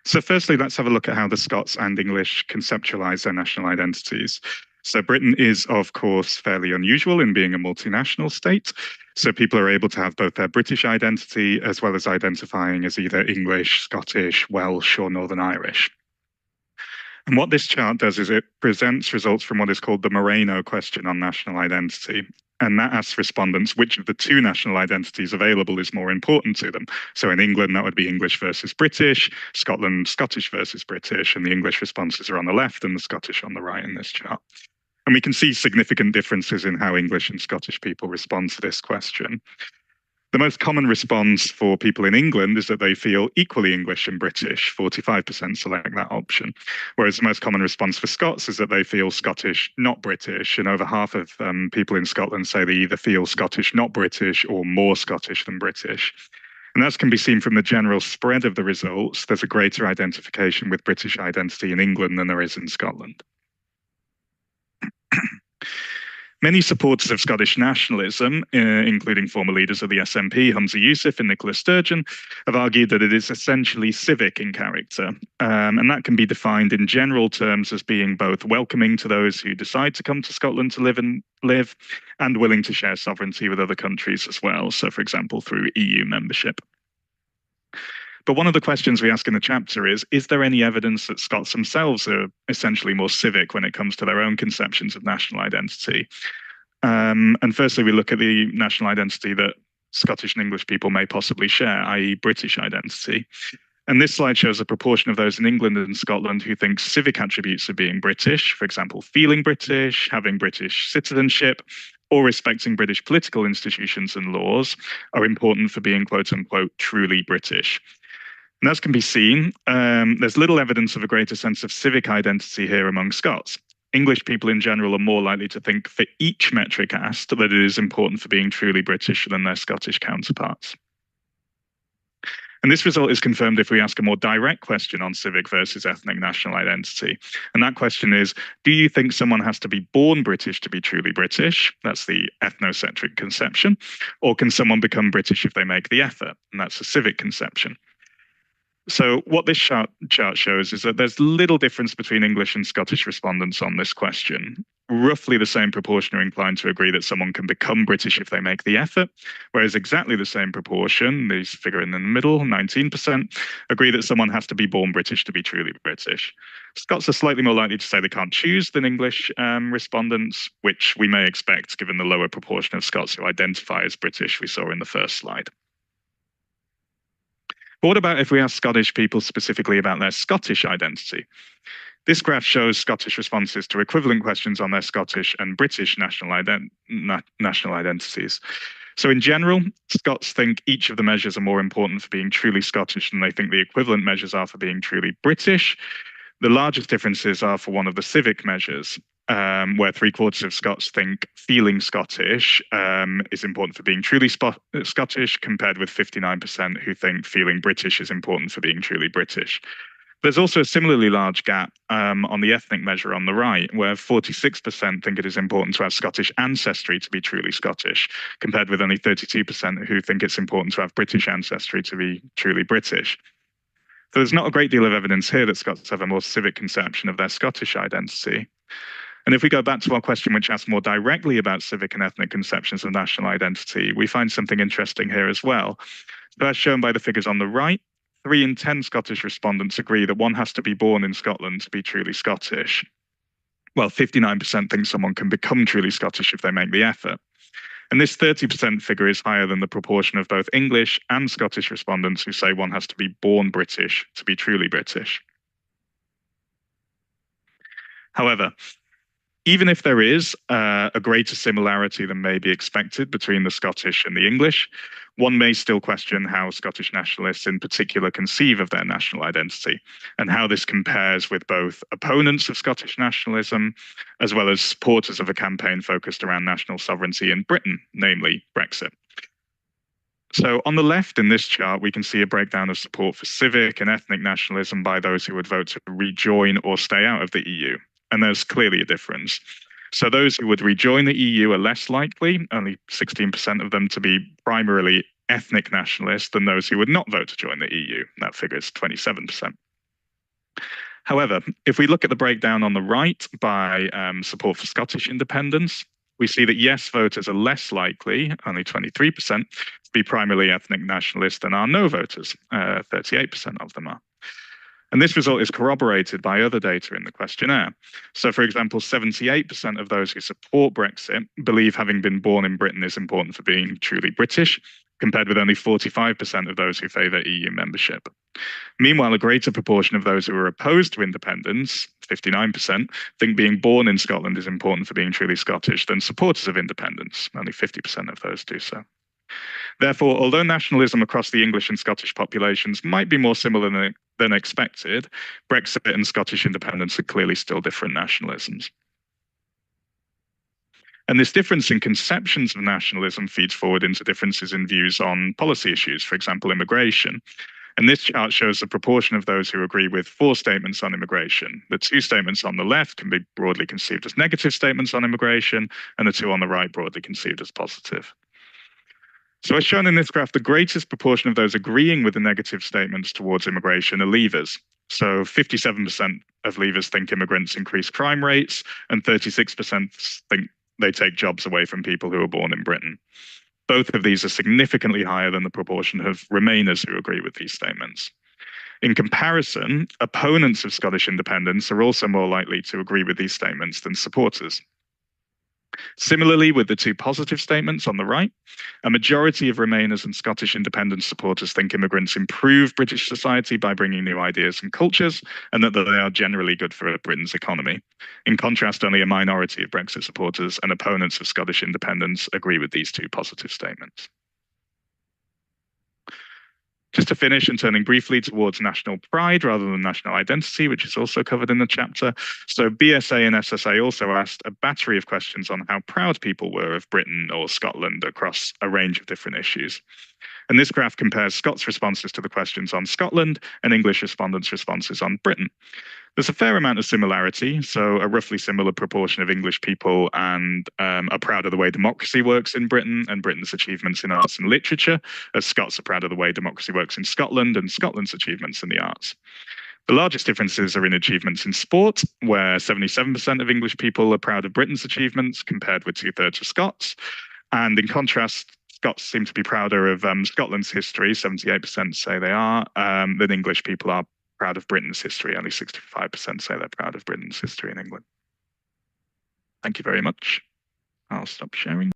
So firstly, let's have a look at how the Scots and English conceptualize their national identities. So Britain is, of course, fairly unusual in being a multinational state. So people are able to have both their British identity as well as identifying as either English, Scottish, Welsh, or Northern Irish. And what this chart does is it presents results from what is called the Moreno question on national identity. And that asks respondents which of the two national identities available is more important to them. So in England, that would be English versus British, Scotland, Scottish versus British, and the English responses are on the left and the Scottish on the right in this chart. And we can see significant differences in how English and Scottish people respond to this question. The most common response for people in England is that they feel equally English and British. 45% select that option. Whereas the most common response for Scots is that they feel Scottish, not British. And over half of people in Scotland say they either feel Scottish, not British, or more Scottish than British. And that can be seen from the general spread of the results. There's a greater identification with British identity in England than there is in Scotland. Many supporters of Scottish nationalism, including former leaders of the SNP, Humza Yousaf and Nicola Sturgeon, have argued that it is essentially civic in character. And that can be defined in general terms as being both welcoming to those who decide to come to Scotland to live and willing to share sovereignty with other countries as well. So, for example, through EU membership. But one of the questions we ask in the chapter is there any evidence that Scots themselves are essentially more civic when it comes to their own conceptions of national identity? And firstly, we look at the national identity that Scottish and English people may possibly share, i.e. British identity. And this slide shows a proportion of those in England and Scotland who think civic attributes of being British, for example, feeling British, having British citizenship, or respecting British political institutions and laws, are important for being, quote unquote, truly British. And as can be seen, there's little evidence of a greater sense of civic identity here among Scots. English people in general are more likely to think for each metric asked that it is important for being truly British than their Scottish counterparts. And this result is confirmed if we ask a more direct question on civic versus ethnic national identity. And that question is, do you think someone has to be born British to be truly British? That's the ethnocentric conception. Or can someone become British if they make the effort? And that's a civic conception. So what this chart shows is that there's little difference between English and Scottish respondents on this question. Roughly the same proportion are inclined to agree that someone can become British if they make the effort, whereas exactly the same proportion, these figure in the middle, 19%, agree that someone has to be born British to be truly British. Scots are slightly more likely to say they can't choose than English respondents, which we may expect given the lower proportion of Scots who identify as British we saw in the first slide. But what about if we ask Scottish people specifically about their Scottish identity? This graph shows Scottish responses to equivalent questions on their Scottish and British national identities. So in general, Scots think each of the measures are more important for being truly Scottish than they think the equivalent measures are for being truly British. The largest differences are for one of the civic measures, where 3/4 of Scots think feeling Scottish is important for being truly Scottish, compared with 59% who think feeling British is important for being truly British. There's also a similarly large gap on the ethnic measure on the right, where 46% think it is important to have Scottish ancestry to be truly Scottish, compared with only 32% who think it's important to have British ancestry to be truly British. So there's not a great deal of evidence here that Scots have a more civic conception of their Scottish identity. And if we go back to our question, which asks more directly about civic and ethnic conceptions of national identity, we find something interesting here as well. So as shown by the figures on the right, 3 in 10 Scottish respondents agree that one has to be born in Scotland to be truly Scottish. Well, 59% think someone can become truly Scottish if they make the effort. And this 30% figure is higher than the proportion of both English and Scottish respondents who say one has to be born British to be truly British. However, even if there is a greater similarity than may be expected between the Scottish and the English, one may still question how Scottish nationalists in particular conceive of their national identity and how this compares with both opponents of Scottish nationalism as well as supporters of a campaign focused around national sovereignty in Britain, namely Brexit. So on the left in this chart, we can see a breakdown of support for civic and ethnic nationalism by those who would vote to rejoin or stay out of the EU. And there's clearly a difference. So those who would rejoin the EU are less likely, only 16% of them, to be primarily ethnic nationalists than those who would not vote to join the EU. That figure is 27%. However, if we look at the breakdown on the right by support for Scottish independence, we see that yes voters are less likely, only 23%, to be primarily ethnic nationalist than are no voters, 38% of them are. And this result is corroborated by other data in the questionnaire. So, for example, 78% of those who support Brexit believe having been born in Britain is important for being truly British, compared with only 45% of those who favour EU membership. Meanwhile, a greater proportion of those who are opposed to independence, 59%, think being born in Scotland is important for being truly Scottish than supporters of independence. Only 50% of those do so. Therefore, although nationalism across the English and Scottish populations might be more similar than expected, Brexit and Scottish independence are clearly still different nationalisms. And this difference in conceptions of nationalism feeds forward into differences in views on policy issues, for example, immigration. And this chart shows the proportion of those who agree with 4 statements on immigration. The 2 statements on the left can be broadly conceived as negative statements on immigration, and the 2 on the right broadly conceived as positive. So as shown in this graph, the greatest proportion of those agreeing with the negative statements towards immigration are leavers. So 57% of leavers think immigrants increase crime rates, and 36% think they take jobs away from people who are born in Britain. Both of these are significantly higher than the proportion of Remainers who agree with these statements. In comparison, opponents of Scottish independence are also more likely to agree with these statements than supporters. Similarly, with the 2 positive statements on the right, a majority of Remainers and Scottish independence supporters think immigrants improve British society by bringing new ideas and cultures, and that they are generally good for Britain's economy. In contrast, only a minority of Brexit supporters and opponents of Scottish independence agree with these 2 positive statements. Just to finish and turning briefly towards national pride rather than national identity, which is also covered in the chapter. So BSA and SSA also asked a battery of questions on how proud people were of Britain or Scotland across a range of different issues. And this graph compares Scots' responses to the questions on Scotland and English respondents' responses on Britain. There's a fair amount of similarity, so a roughly similar proportion of English people are proud of the way democracy works in Britain and Britain's achievements in arts and literature, as Scots are proud of the way democracy works in Scotland and Scotland's achievements in the arts. The largest differences are in achievements in sport, where 77% of English people are proud of Britain's achievements, compared with 2/3 of Scots. And in contrast, Scots seem to be prouder of Scotland's history, 78% say they are, than English people are proud of Britain's history. Only 65% say they're proud of Britain's history in England. Thank you very much. I'll stop sharing.